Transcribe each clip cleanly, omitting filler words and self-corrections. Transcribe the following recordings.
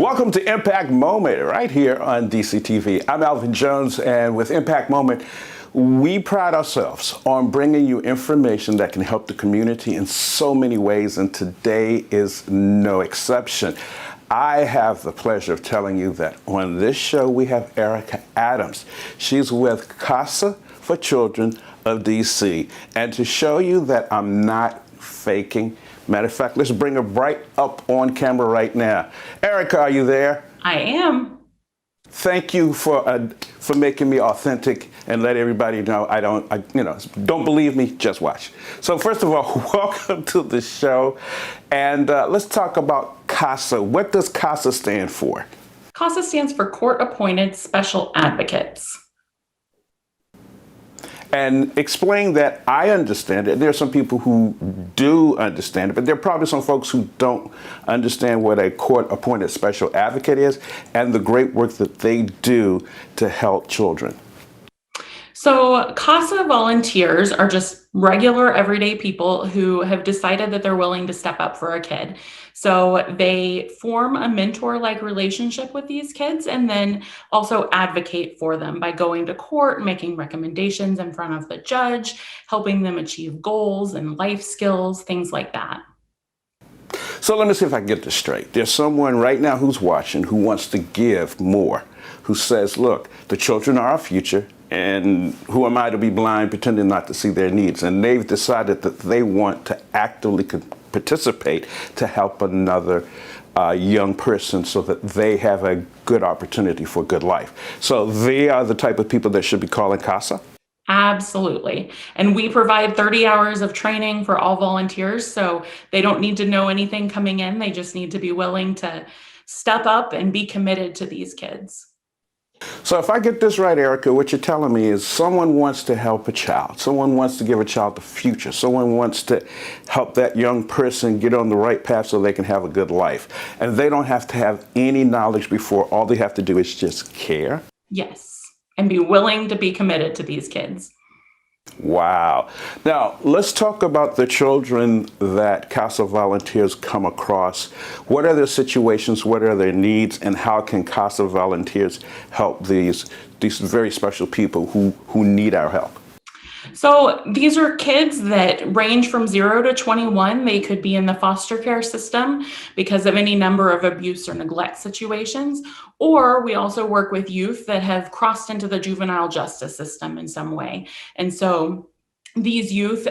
Welcome to Impact Moment right here on DCTV. I'm Alvin Jones, and with Impact Moment, we pride ourselves on bringing you information that can help the community in so many ways, and today is no exception. I have the pleasure of telling you that on this show we have Erica Adams. She's with CASA for Children of DC, and to show you that I'm not faking, matter of fact, let's bring her right up on camera right now. Erica, are you there? I am. Thank you for making me authentic and let everybody know don't believe me, just watch. So first of all, welcome to the show, and let's talk about CASA. What does CASA stand for? CASA stands for Court Appointed Special Advocates. And explain that. I understand it. There are some people who do understand it, but there are probably some folks who don't understand what a court-appointed special advocate is and the great work that they do to help children. So CASA volunteers are just regular, everyday people who have decided that they're willing to step up for a kid. So they form a mentor-like relationship with these kids and then also advocate for them by going to court, making recommendations in front of the judge, helping them achieve goals and life skills, things like that. So let me see if I can get this straight. There's someone right now who's watching who wants to give more, who says, look, the children are our future, and who am I to be blind, pretending not to see their needs? And they've decided that they want to actively participate to help another young person so that they have a good opportunity for a good life. So they are the type of people that should be calling CASA? Absolutely. And we provide 30 hours of training for all volunteers. So they don't need to know anything coming in. They just need to be willing to step up and be committed to these kids. So if I get this right, Erica, what you're telling me is someone wants to help a child. Someone wants to give a child the future. Someone wants to help that young person get on the right path so they can have a good life. And they don't have to have any knowledge before. All they have to do is just care. Yes. And be willing to be committed to these kids. Wow. Now, let's talk about the children that CASA volunteers come across. What are their situations? What are their needs? And how can CASA volunteers help these very special people who need our help? So these are kids that range from 0 to 21. They could be in the foster care system because of any number of abuse or neglect situations. Or we also work with youth that have crossed into the juvenile justice system in some way. And so these youth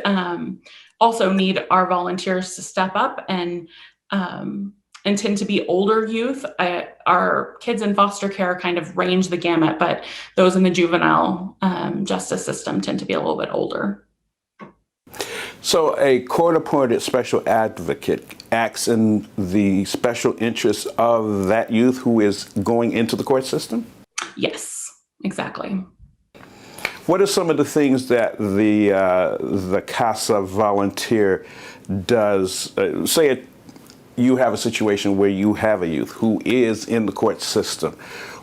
also need our volunteers to step up and tend to be older youth. Our kids in foster care kind of range the gamut, but those in the juvenile justice system tend to be a little bit older. So a court-appointed special advocate acts in the special interest of that youth who is going into the court system? Yes, exactly. What are some of the things that the CASA volunteer does? You have a situation where you have a youth who is in the court system.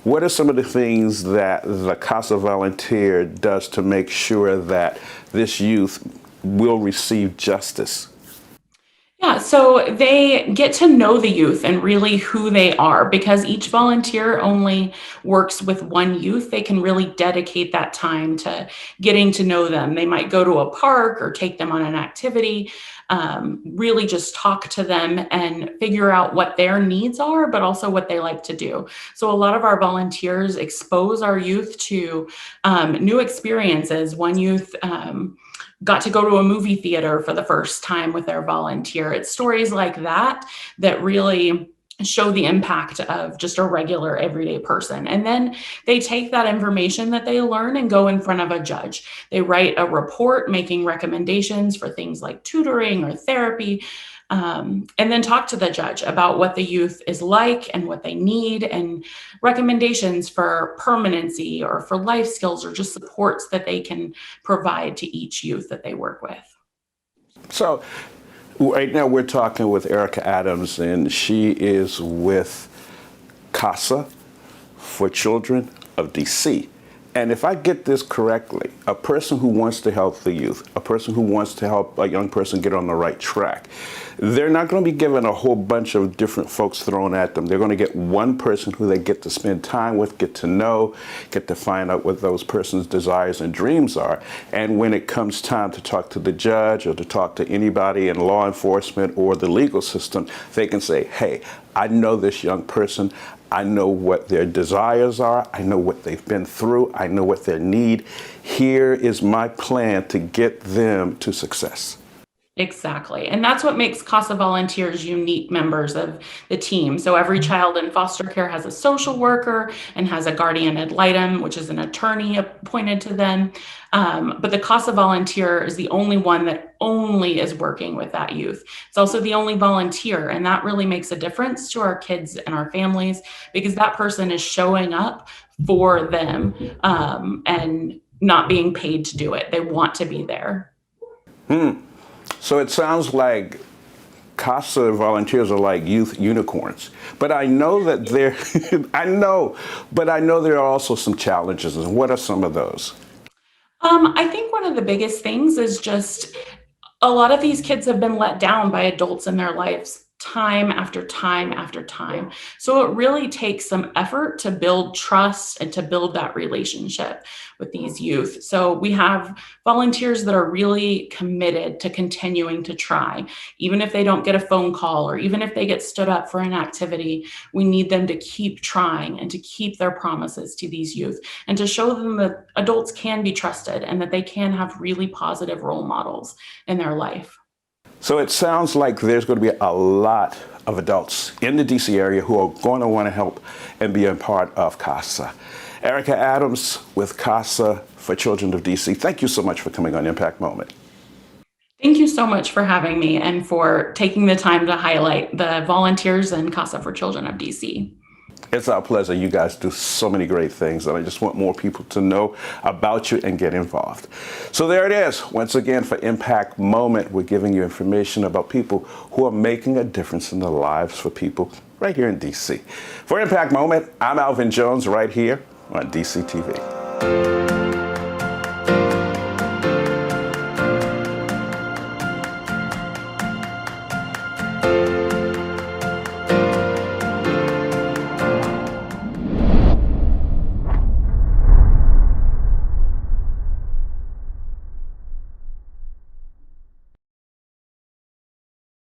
What are some of the things that the CASA volunteer does to make sure that this youth will receive justice? Yeah, so they get to know the youth and really who they are, because each volunteer only works with one youth. They can really dedicate that time to getting to know them. They might go to a park or take them on an activity, really just talk to them and figure out what their needs are, but also what they like to do. So a lot of our volunteers expose our youth to new experiences. One youth got to go to a movie theater for the first time with their volunteer. It's stories like that that really show the impact of just a regular everyday person. And then they take that information that they learn and go in front of a judge. They write a report making recommendations for things like tutoring or therapy, and then talk to the judge about what the youth is like and what they need, and recommendations for permanency or for life skills or just supports that they can provide to each youth that they work with. So right now we're talking with Erica Adams, and she is with CASA for Children of DC. And if I get this correctly, a person who wants to help the youth, a person who wants to help a young person get on the right track, they're not going to be given a whole bunch of different folks thrown at them. They're going to get one person who they get to spend time with, get to know, get to find out what those person's desires and dreams are. And when it comes time to talk to the judge or to talk to anybody in law enforcement or the legal system, they can say, hey, I know this young person. I know what their desires are. I know what they've been through. I know what their need. Here is my plan to get them to success. Exactly. And that's what makes CASA volunteers unique members of the team. So every child in foster care has a social worker and has a guardian ad litem, which is an attorney appointed to them. But the CASA volunteer is the only one that only is working with that youth. It's also the only volunteer, and that really makes a difference to our kids and our families because that person is showing up for them and not being paid to do it. They want to be there. So it sounds like CASA volunteers are like youth unicorns. But I know that there, but I know there are also some challenges. And what are some of those? I think one of the biggest things is just a lot of these kids have been let down by adults in their lives time after time after time. So it really takes some effort to build trust and to build that relationship with these youth. So we have volunteers that are really committed to continuing to try, even if they don't get a phone call or even if they get stood up for an activity. We need them to keep trying and to keep their promises to these youth and to show them that adults can be trusted and that they can have really positive role models in their life. So it sounds like there's going to be a lot of adults in the DC area who are going to want to help and be a part of CASA. Erica Adams with CASA for Children of DC. Thank you so much for coming on Impact Moment. Thank you so much for having me and for taking the time to highlight the volunteers and CASA for Children of DC. It's our pleasure. You guys do so many great things, and I just want more people to know about you and get involved. So there it is. Once again, for Impact Moment, we're giving you information about people who are making a difference in the lives for people right here in DC. For Impact Moment, I'm Alvin Jones right here on DC TV.